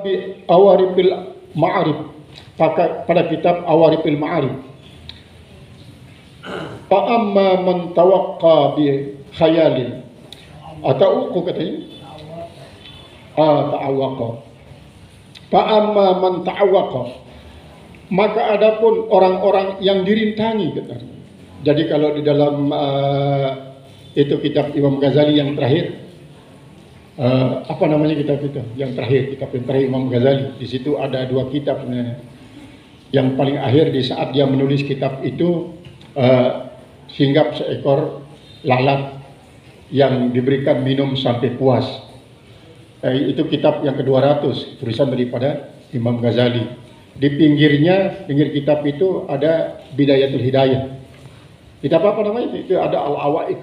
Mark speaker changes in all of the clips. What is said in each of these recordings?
Speaker 1: kitabi Awarifil Ma'arif, pada kitab Awarifil Ma'arif. Fa amma man tawaqqa bi khayalin atau katanya ta'awwaqa. Fa amma man ta'awwaqa, maka adapun orang-orang yang dirintangi katanya. Jadi kalau di dalam itu kitab Imam Ghazali yang terakhir, apa namanya kitab itu? Yang terakhir, kitab yang terakhir Imam Ghazali. Di situ ada dua kitab sebenarnya. Yang paling akhir di saat dia menulis kitab itu, hinggap seekor lalat yang diberikan minum sampai puas. Itu kitab yang ke-200, tulisan daripada Imam Ghazali. Di pinggirnya, pinggir kitab itu ada Bidayatul Hidayah. Kitab apa namanya? Itu ada Al-Awaiq.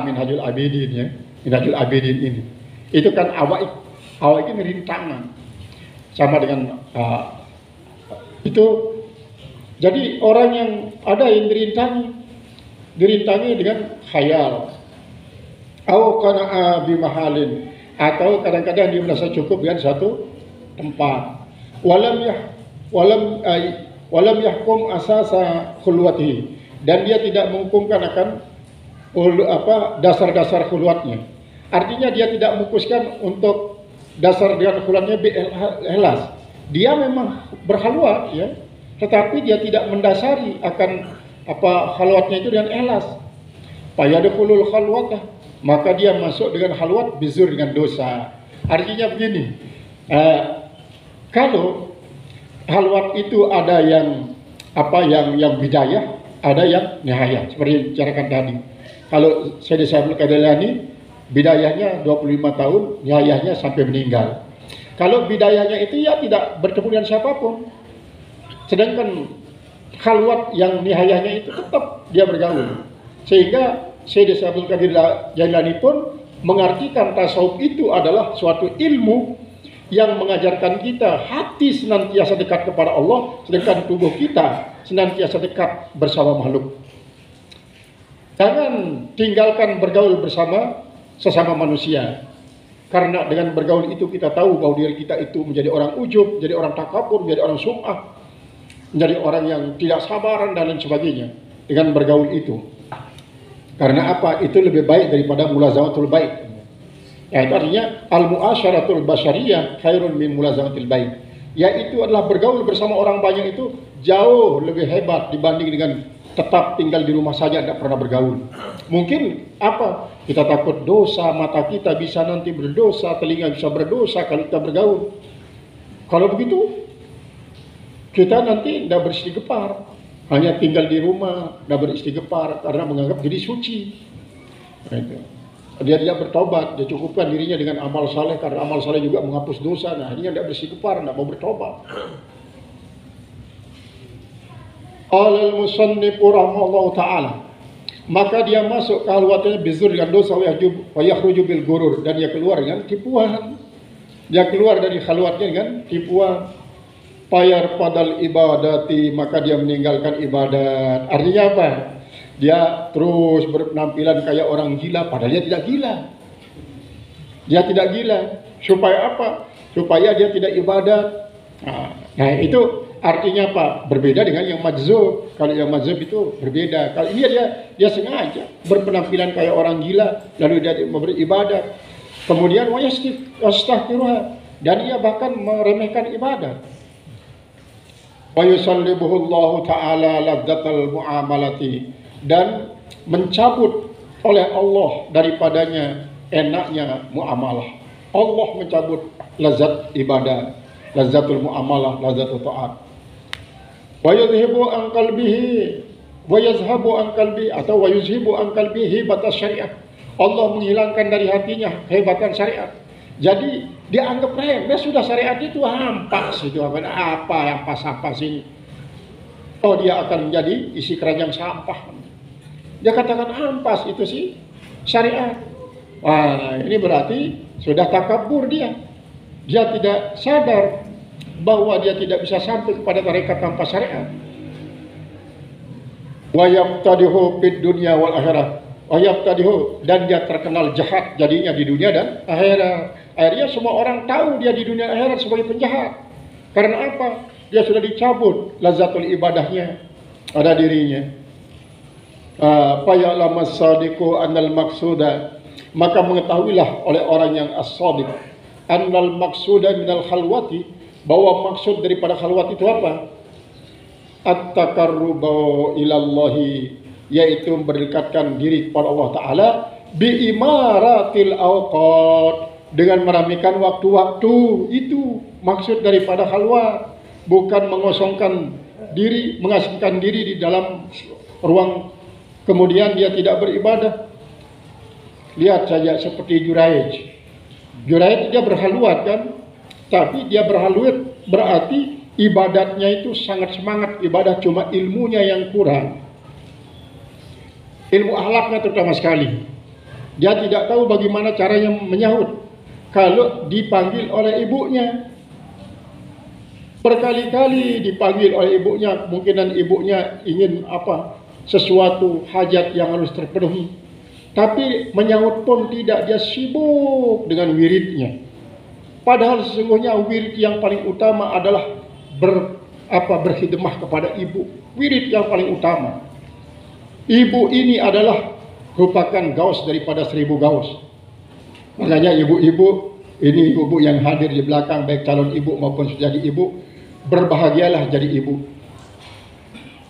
Speaker 1: Minhajul Abidin ya. Minhajul Abidin ini. Itu kan Awaiq. Awaiq ini rintangan. Sama dengan itu. Jadi orang yang ada yang dirintangi dengan khayal. Au qana'a bimahalin, atau kadang-kadang dia merasa cukup dengan satu tempat. Walam yahkum asasa khulwatihi, dan dia tidak menghukumkan akan dasar-dasar khulwatnya. Artinya dia tidak mengukuskan untuk dasar dengan khulwatnya ikhlas. Dia memang berkhalwat ya, tetapi dia tidak mendasari akan khalwatnya itu dengan ikhlas. Fayadkhulul khalwatah, maka dia masuk dengan khalwat bizur, dengan dosa. Artinya begini, kalau khalwat itu ada yang yang bidayah, ada yang nihayah, seperti yang dibicarakan tadi. Kalau Sayyidi Syabul Qadilani, bidayahnya 25 tahun, nihayahnya sampai meninggal. Kalau bidayahnya itu ya tidak bertemu dengan siapapun, sedangkan khalwat yang nihayahnya itu tetap dia bergaul. Sehingga Sayyidi Syabul Qadir Jailani pun mengartikan tasawuf itu adalah suatu ilmu yang mengajarkan kita hati senantiasa dekat kepada Allah, sedangkan tubuh kita senantiasa dekat bersama makhluk. Jangan tinggalkan bergaul bersama sesama manusia, karena dengan bergaul itu kita tahu bahwa diri kita itu menjadi orang ujub, menjadi orang takabur, menjadi orang sum'ah, menjadi orang yang tidak sabaran dan lain sebagainya dengan bergaul itu. Karena apa? Itu lebih baik daripada mulazamatul bait. Ya, itu artinya al-mu'asyaratul basyariyah khairun min mulazamatil bait. Yaitu adalah bergaul bersama orang banyak itu jauh lebih hebat dibanding dengan tetap tinggal di rumah saja tidak pernah bergaul. Mungkin apa? Kita takut dosa, mata kita bisa nanti berdosa, telinga bisa berdosa kalau kita bergaul. Kalau begitu kita nanti tidak beristighfar, hanya tinggal di rumah, tidak beristighfar karena menganggap diri suci. Itu. Dia tidak bertobat, dia cukupkan dirinya dengan amal saleh, karena amal saleh juga menghapus dosa. Nah, akhirnya tidak beristighfar, tidak mau bertobat. Qala al-musannif rahimahullahu ta'ala, maka dia masuk ke khalwatnya bizur dengan dosa, wa yakhruju bil gurur, dan dia keluar dengan tipuan. Dia keluar dari khalwatnya dengan tipuan. Payar padal ibadati, maka dia meninggalkan ibadat. Artinya apa? Dia terus berpenampilan kayak orang gila, padahal dia tidak gila. Dia tidak gila. Supaya apa? Supaya dia tidak ibadat. Nah itu artinya apa? Berbeda dengan yang majzub. Kalau yang majzub itu berbeda. Kalau ini dia sengaja berpenampilan kayak orang gila, lalu dia beribadat. Kemudian wayastahqiruha, dan ia bahkan meremehkan ibadat. Wa yusallibuhu Allah ta'ala ladzatal muamalati, dan mencabut oleh Allah daripadanya enaknya muamalah. Allah mencabut lazat ibadah, lazatul muamalah, lazatul taat. Wa yuzhibu an qalbihi wa yazhabu an qalbi, atau wa yuzhibu an qalbihi batas syariat. Allah menghilangkan dari hatinya kehebatan syariat. Jadi dia anggap remeh sudah, syariat itu hampas, itu apa yang pas-pas ini. Oh, dia akan menjadi isi keranjang sampah. Dia katakan ampas itu sih syariat. Wah, ini berarti sudah takabur dia. Dia tidak sadar bahwa dia tidak bisa sampai kepada tarekat tanpa syariat. Wa yaqtadihu fid dunya wal akhirah. dan dia terkenal jahat jadinya di dunia dan akhirat. Akhirnya semua orang tahu dia di dunia akhirat sebagai penjahat. Karena apa? Dia sudah dicabut lazatul ibadahnya pada dirinya. Faya'lam as-sadiqu annal maqsuda, maka mengetahuilah oleh orang yang as-sadiq annal maqsuda minal khalwati, bahwa maksud daripada khalwat itu apa? At-taqarrubu ilallahi, yaitu berdekatkan diri kepada Allah Ta'ala bi imaratil awqat, dengan meramaikan waktu-waktu. Itu maksud daripada khalwat, bukan mengosongkan diri, mengasingkan diri di dalam ruang kemudian dia tidak beribadah. Lihat saja seperti Juraij dia berhalwat kan, tapi dia berhalwat berarti ibadatnya itu sangat semangat ibadah, cuma ilmunya yang kurang, ilmu akhlaknya terutama sekali. Dia tidak tahu bagaimana caranya menyahut kalau dipanggil oleh ibunya. Berkali-kali dipanggil oleh ibunya, kemungkinan ibunya ingin sesuatu hajat yang harus terpenuhi, tapi menyahut pun tidak, dia sibuk dengan wiridnya. Padahal sesungguhnya wirid yang paling utama adalah berkhidmah kepada ibu. Wirid yang paling utama. Ibu ini adalah merupakan gaus daripada 1000 gaus. Makanya ibu-ibu ini, ibu-ibu yang hadir di belakang, baik calon ibu maupun sudah jadi ibu, berbahagialah jadi ibu.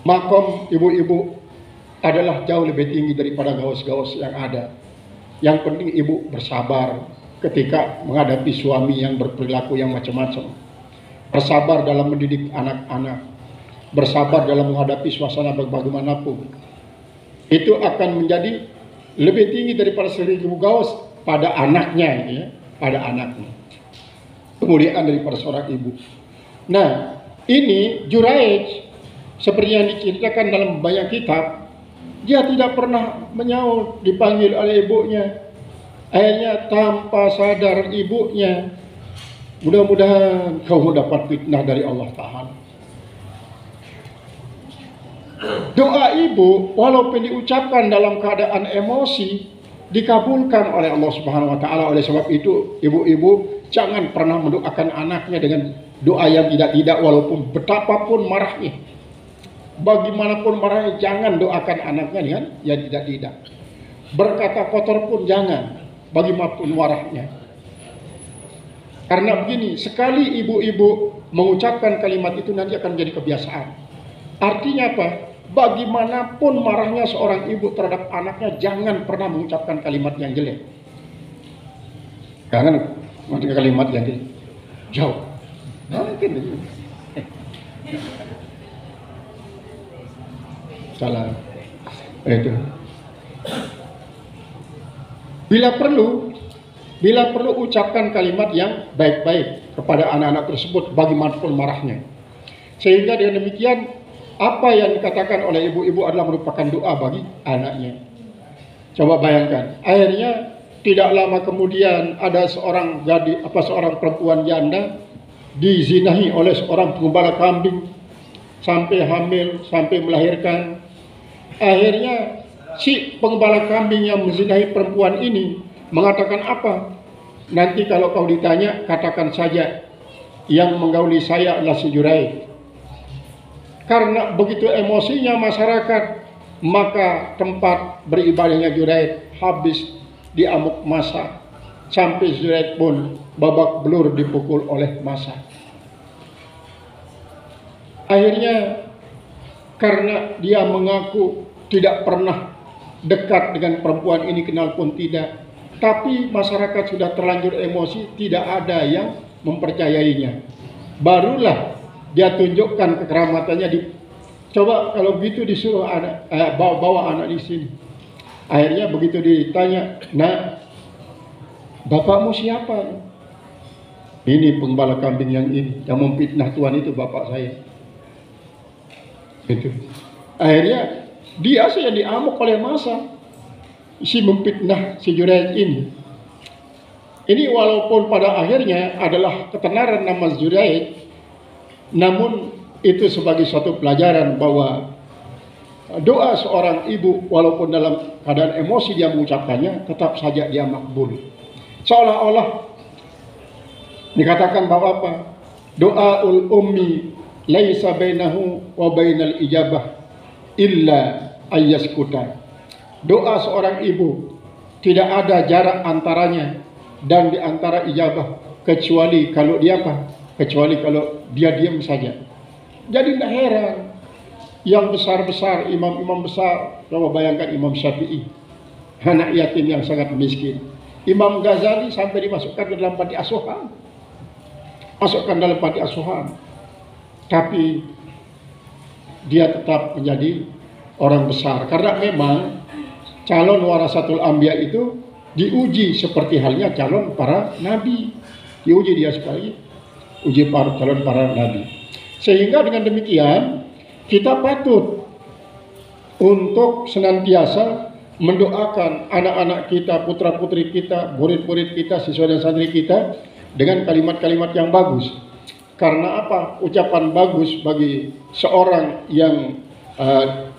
Speaker 1: Makom ibu-ibu adalah jauh lebih tinggi daripada gaus-gaus yang ada. Yang penting ibu bersabar ketika menghadapi suami yang berperilaku yang macam-macam. Bersabar dalam mendidik anak-anak. Bersabar dalam menghadapi suasana bagaimanapun. Itu akan menjadi lebih tinggi daripada 1000 gaus pada anaknya, ya, pada anaknya. Kemuliaan daripada seorang ibu. Nah, ini Juraij seperti yang diceritakan dalam banyak kitab, dia tidak pernah menyaut dipanggil oleh ibunya. Akhirnya tanpa sadar ibunya, mudah-mudahan kau mendapat fitnah dari Allah Ta'ala. Doa ibu walaupun diucapkan dalam keadaan emosi, dikabulkan oleh Allah Subhanahu wa Ta'ala. Oleh sebab itu, ibu-ibu jangan pernah mendoakan anaknya dengan doa yang tidak-tidak, walaupun betapapun marahnya. Bagaimanapun marahnya, jangan doakan anaknya dengan yang tidak-tidak. Berkata kotor pun jangan, bagaimanapun marahnya. Karena begini, sekali ibu-ibu mengucapkan kalimat itu nanti akan jadi kebiasaan. Artinya apa? Bagaimanapun marahnya seorang ibu terhadap anaknya, jangan pernah mengucapkan kalimat yang jelek. Jangan mengucapkan kalimat yang jelek. Jauh. Mungkin. Salah. Itu. Bila perlu ucapkan kalimat yang baik-baik kepada anak-anak tersebut bagaimanapun marahnya. Sehingga dengan demikian, apa yang dikatakan oleh ibu-ibu adalah merupakan doa bagi anaknya. Coba bayangkan, akhirnya tidak lama kemudian ada seorang perempuan janda dizinahi oleh seorang pengembala kambing sampai hamil, sampai melahirkan. Akhirnya si pengembala kambing yang menzinahi perempuan ini mengatakan apa? Nanti kalau kau ditanya, katakan saja yang menggauli saya adalah si Juraij. Karena begitu emosinya masyarakat, maka tempat beribadahnya Juraij habis diamuk massa, sampai Juraij pun babak belur dipukul oleh massa. Akhirnya karena dia mengaku tidak pernah dekat dengan perempuan ini, kenal pun tidak, tapi masyarakat sudah terlanjur emosi, tidak ada yang mempercayainya. Barulah dia tunjukkan kekeramatannya. Coba kalau begitu disuruh anak, bawa anak di sini. Akhirnya begitu ditanya, nah, bapakmu siapa? Ini pengembala kambing yang ini, yang memfitnah Tuhan itu bapak saya. Itu. Akhirnya dia saja diamuk oleh massa, si memfitnah si Juraij ini. Ini walaupun pada akhirnya adalah ketenaran nama Juraij, namun itu sebagai suatu pelajaran bahwa doa seorang ibu walaupun dalam keadaan emosi dia mengucapkannya, tetap saja dia makbul. Seolah-olah dikatakan bahwa apa? Doaul ummi laisa bainahu wa bainal ijabah illa ayyaskuta. Doa seorang ibu tidak ada jarak antaranya dan di antara ijabah kecuali kalau dia apa? Kecuali kalau dia diam saja. Jadi tidak heran yang besar-besar, imam-imam besar, coba bayangkan Imam Syafi'i, anak yatim yang sangat miskin. Imam Ghazali sampai dimasukkan ke dalam panti asuhan. Masukkan dalam panti asuhan. Tapi dia tetap menjadi orang besar. Karena memang calon warasatul anbiya itu diuji seperti halnya calon para nabi. Diuji dia sekali, uji calon para nabi. Sehingga dengan demikian kita patut untuk senantiasa mendoakan anak-anak kita, putra-putri kita, murid-murid kita, siswa dan santri kita dengan kalimat-kalimat yang bagus. Karena apa? Ucapan bagus bagi seorang yang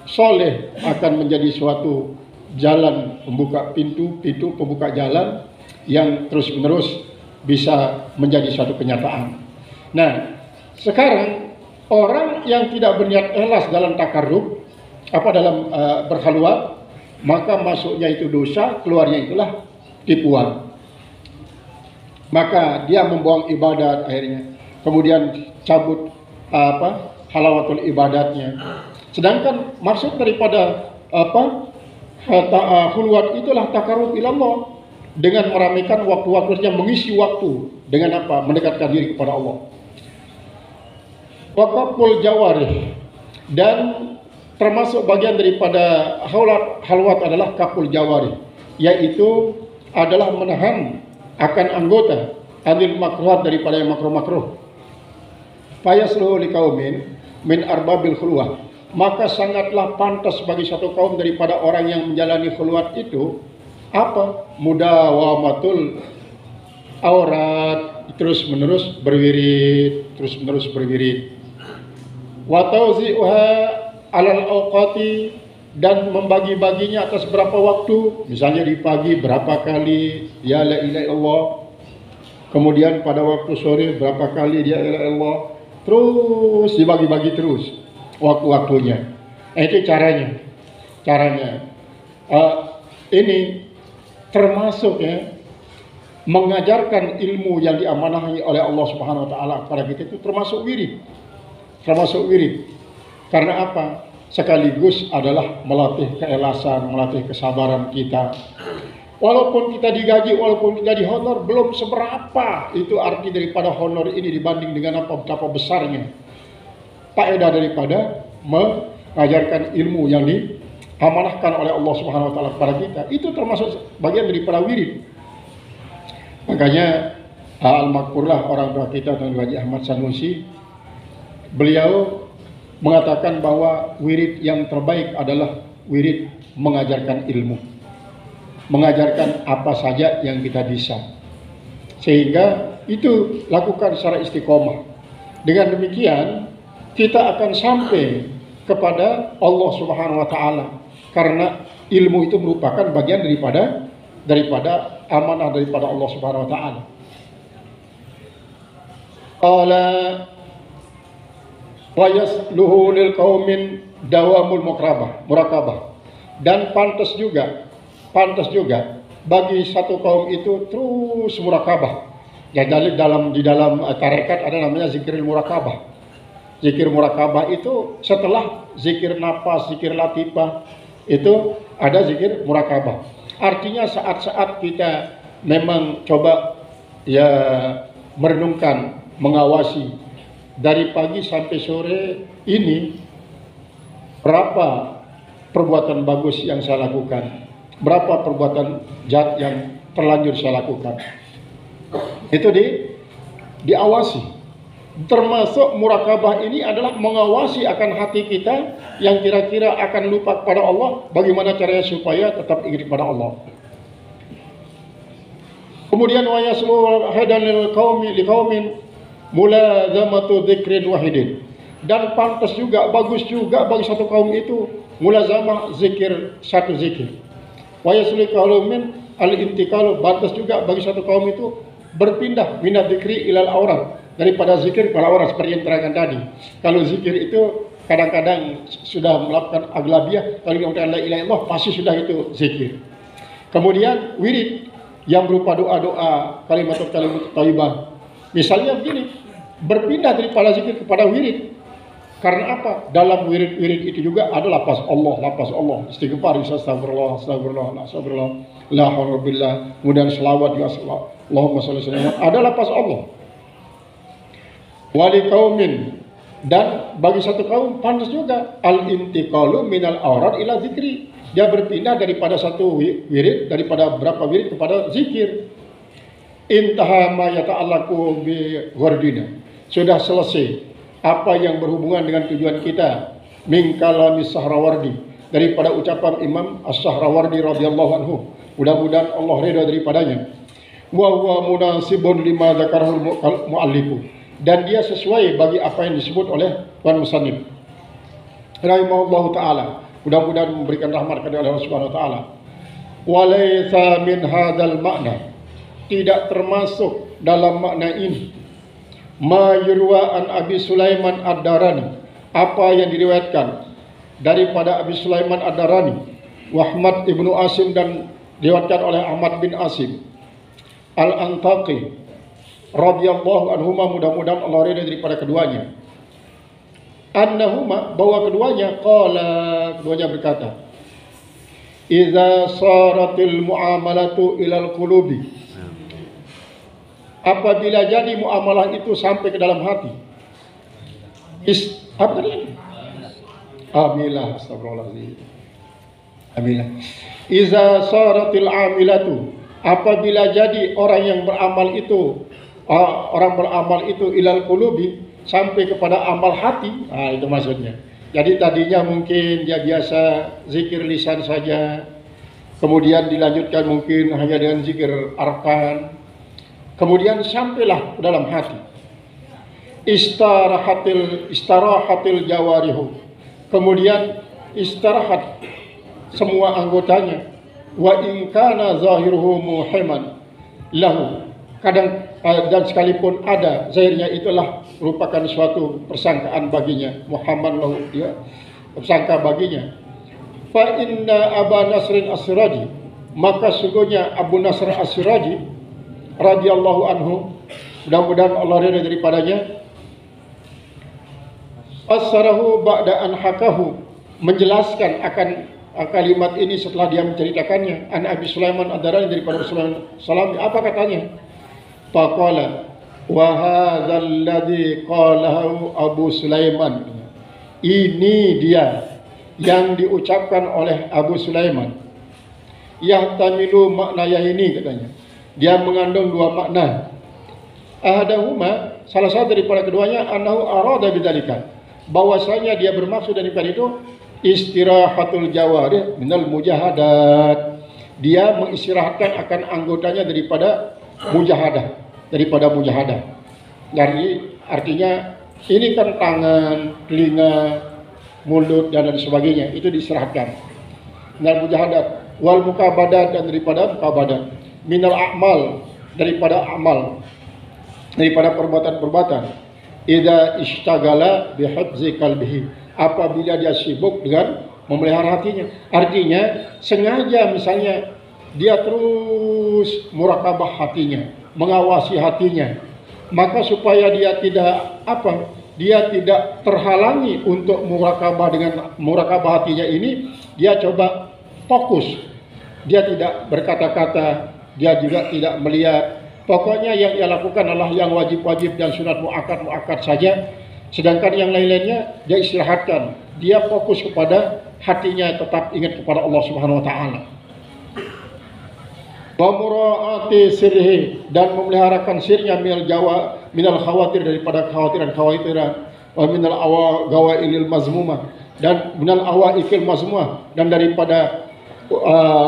Speaker 1: soleh akan menjadi suatu jalan pembuka pintu pembuka jalan yang terus-menerus bisa menjadi suatu kenyataan. Nah, sekarang orang yang tidak berniat ikhlas dalam takarrub, dalam berkhalwat, maka masuknya itu dosa, keluarnya itulah tipuan. Maka dia membuang ibadat akhirnya, kemudian cabut halawatul ibadatnya. Sedangkan maksud daripada khulwat itulah takarrub ilallah, dengan meramaikan waktu-waktunya, mengisi waktu dengan apa? Mendekatkan diri kepada Allah. Waqaful jawarih, dan termasuk bagian daripada khalwat adalah kaful jawarih, yaitu adalah menahan akan anggota anil makruhat daripada yang makruh-makruh. Fayasluhu liqaumin min arbabil khulwah, maka sangatlah pantas bagi satu kaum daripada orang yang menjalani khulwat itu apa? Mudawamatul aurat, terus menerus berwirid, wa tawzi'uha alal awqati, dan membagi-baginya atas berapa waktu. Misalnya di pagi berapa kali ya la ilaha illallah, kemudian pada waktu sore berapa kali ya la ilaha illallah, terus dibagi-bagi terus waktu-waktunya. Itu caranya. Ini termasuk mengajarkan ilmu yang diamanahi oleh Allah Subhanahu wa taala kepada kita, itu termasuk wirid. Karena apa? Sekaligus adalah melatih keikhlasan, melatih kesabaran kita. Walaupun kita digaji, walaupun kita dihonor, belum seberapa itu arti daripada honor ini dibanding dengan betapa besarnya faedah daripada mengajarkan ilmu yang diamanahkan oleh Allah Subhanahu wa taala kepada kita. Itu termasuk bagian daripada wirid. Makanya al-makfurlah orang tua kita Tuan Haji Ahmad Sanusi, beliau mengatakan bahwa wirid yang terbaik adalah wirid mengajarkan ilmu, mengajarkan apa saja yang kita bisa, sehingga itu lakukan secara istiqomah. Dengan demikian kita akan sampai kepada Allah Subhanahu wa taala, karena ilmu itu merupakan bagian daripada amanah daripada Allah Subhanahu wa taala. Qala wa yasluhu lil qaumin dawamul murakabah, dan pantas juga bagi satu kaum itu terus murakabah. Ya, di dalam tarekat ada namanya zikir murakabah. Zikir murakabah itu setelah zikir nafas, zikir latifah, itu ada zikir murakabah. Artinya saat-saat kita memang coba merenungkan, mengawasi dari pagi sampai sore ini, berapa perbuatan bagus yang saya lakukan, berapa perbuatan jahat yang terlanjur saya lakukan. Itu diawasi. Termasuk murakabah ini adalah mengawasi akan hati kita yang kira-kira akan lupa kepada Allah, bagaimana caranya supaya tetap ingat kepada Allah. Kemudian wa yaslu hadan lil qaumi liqaumin mulazamatu dzikrin wahidin, dan pantas juga, bagus juga bagi satu kaum itu mulazamah zikir, satu zikir. Wa yasliqalu min al-intiqalu, batas juga bagi satu kaum itu berpindah minat zikri ilal aurat, daripada zikir kepada aurat, seperti yang terangkan tadi. Kalau zikir itu kadang-kadang sudah melakukan aglabiah, kalau yang la ilaha illallah pasti sudah itu zikir. Kemudian wirid yang berupa doa-doa, kalimat thayyibah. Misalnya begini, berpindah daripada zikir kepada wirid. Karena apa? Dalam wirid-wirid itu juga ada lafaz Allah, istighfar, astagfirullah, astagfirullah, la haula billah, kemudian selawat juga, Allahumma shalli alaihi wasallam, ada lafaz Allah. Wali qaumin, dan bagi satu kaum pantas juga al-intiqalu minal aurat ila zikri, dia berpindah daripada satu wirid, daripada berapa wirid kepada zikir. Intaha ma yata'allaqu bi ghardina, sudah selesai apa yang berhubungan dengan tujuan kita, min kalami Sahrawardi, daripada ucapan Imam As-Sahrawardi radhiyallahu anhu, mudah-mudahan Allah ridha daripadanya. Wa huwa munasibun lima dzakarahul muallifu, dan dia sesuai bagi apa yang disebut oleh Tuan Musannif rahimahullahu taala, mudah-mudahan memberikan rahmat kepada Allah Subhanahu wa taala. Wa laisa min hadzal makna, tidak termasuk dalam makna ini ma yurwa an Abi Sulaiman Ad-Darani, apa yang diriwayatkan daripada Abi Sulaiman Ad-Darani, Ahmad ibnu Asim, dan diriwayatkan oleh Ahmad bin Asim Al-Antaqi radhiyallahu anhuma, mudah-mudahan Allah ridha daripada keduanya. Annahuma, bahwa keduanya berkata, idza saratil muamalatu ilal qulubi, apabila jadi muamalah itu sampai ke dalam hati. Apa tadi? Amilah, astagfirullahaladzim. Amilah. Iza saratil amilatu, apabila jadi orang yang beramal itu, ilal qulubi, sampai kepada amal hati. Itu maksudnya. Jadi tadinya mungkin dia biasa zikir lisan saja, kemudian dilanjutkan mungkin hanya dengan zikir arkan, kemudian sampailah ke dalam hati. Istarahatil jawarihu, kemudian istirahat semua anggotanya. Wa in kana zahiruhu muhiman lahu, kadang dan sekalipun ada zahirnya itulah merupakan suatu persangkaan baginya, Muhammad lahu, dia persangka baginya. Fa inna Aba Nasrin As-Siraji, maka sungguhnya Abu Nasr As-Siraji radhiyallahu anhu, mudah-mudahan Allah ridha daripadanya, asarahu ba'da an hakahu, menjelaskan akan kalimat ini setelah dia menceritakannya. An Abi Sulaiman Ad-Darani, daripada Sulaiman salam, apa katanya? Faqala wa hadzal ladzi qalahu Abu Sulaiman, ini dia yang diucapkan oleh Abu Sulaiman, yahtamilu makna ini, katanya dia mengandung dua makna. Ahadahuma, salah satu daripada keduanya, annahu arada bidzalika, bahwasanya dia bermaksud daripada itu istirahatul jawarih minal mujahadat, dia mengistirahatkan akan anggotanya daripada mujahadah, Jadi artinya ini kan tangan, telinga, mulut dan sebagainya itu diistirahatkan. Minal mujahadat wal mukabadat, dan daripada mukabadat, minal a'mal, daripada amal, daripada perbuatan-perbuatan. Idza ishtagala bihifzi qalbihi, apabila dia sibuk dengan memelihara hatinya. Artinya sengaja misalnya dia terus murakabah hatinya, mengawasi hatinya, maka supaya dia tidak terhalangi untuk murakabah hatinya ini, dia coba fokus. Dia tidak berkata-kata, dia juga tidak melihat. Pokoknya yang ia lakukan adalah yang wajib-wajib dan sunat muakkad saja. Sedangkan yang lain-lainnya dia istirahatkan. Dia fokus kepada hatinya, tetap ingat kepada Allah Subhanahu wa taala. Wa muraati sirhi, dan memeliharakan sirnya minal khawatir, daripada khawatiran, wa minal gawailil mazmumah, dan minal awaikil mazmumah, dan daripada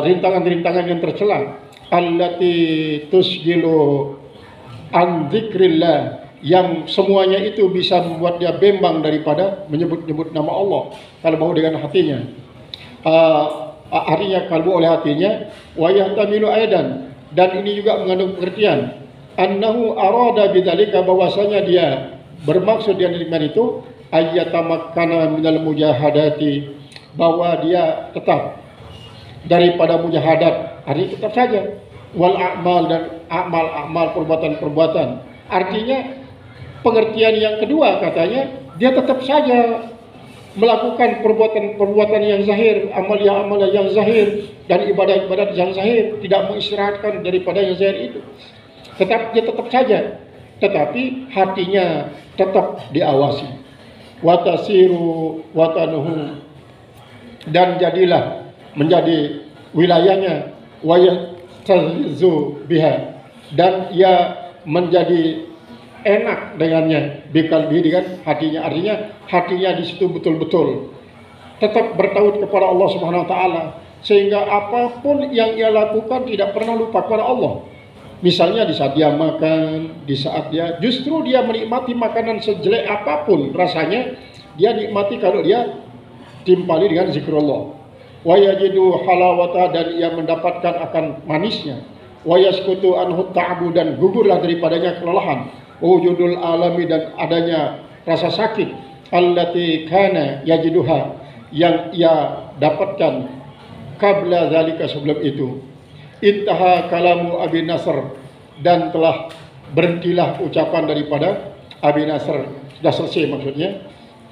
Speaker 1: rintangan-rintangan yang tercela, allati tusjilu an dzikrillah, yang semuanya itu bisa membuat dia bimbang daripada menyebut-nyebut nama Allah kalau mau dengan hatinya. artinya kalbu oleh hatinya, wa yahtamilu aidan, dan ini juga mengandung pengertian annahu arada bidzalika, bahwasanya dia bermaksud dengan itu ayyatamakkana minal mujahadati, bahwa dia tetap daripada mujahadat, artinya tetap saja, wal a'mal, dan amal perbuatan-perbuatan. Artinya pengertian yang kedua katanya dia tetap saja melakukan perbuatan-perbuatan yang zahir, amal yang zahir, dan ibadat-ibadat yang zahir, tidak mengistirahatkan daripada yang zahir itu. Dia tetap saja, tetapi hatinya tetap diawasi. Watasiru watanuhu, dan jadilah menjadi wilayahnya, wayastazizu biha, dan ia menjadi enak dengannya, bikalbi, dengan hatinya. Artinya hatinya di situ betul-betul tetap bertaut kepada Allah Subhanahu wa taala, sehingga apapun yang ia lakukan tidak pernah lupa kepada Allah. Misalnya di saat dia makan, di saat dia justru dia menikmati makanan sejelek apapun rasanya, dia nikmati kalau dia timpali dengan zikrullah. Wa yajidu halawata, dan ia mendapatkan akan manisnya. Wa yaskutu anhu ta'abu, dan gugurlah daripadanya kelelahan. Wujudul alami, dan adanya rasa sakit, allati kana yajiduha, yang ia dapatkan qabla zalika, sebelum itu. Intaha kalamu Abi Nasr, dan telah berhentilah ucapan daripada Abi Nasr, sudah selesai maksudnya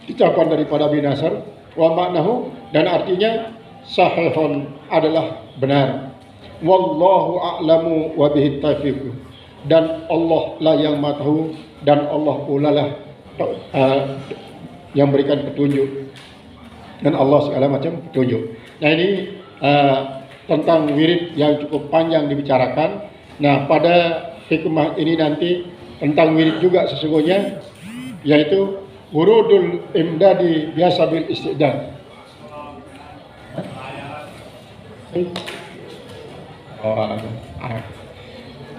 Speaker 1: ucapan daripada Abi Nasr. Wa maknahu, dan artinya sahihun, adalah benar. Wallahu a'lamu wa bihi taufiq, dan Allah lah yang maha tahu, dan Allah pula lah yang berikan petunjuk, dan Allah segala macam petunjuk. Nah, ini tentang wirid yang cukup panjang dibicarakan. Nah, pada hikmah ini nanti tentang wirid juga sesungguhnya, yaitu wurudul imdadi bihasabil istidad.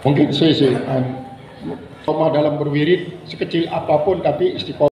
Speaker 1: Mungkin saya dalam berwirid sekecil apapun, tapi istiqomah.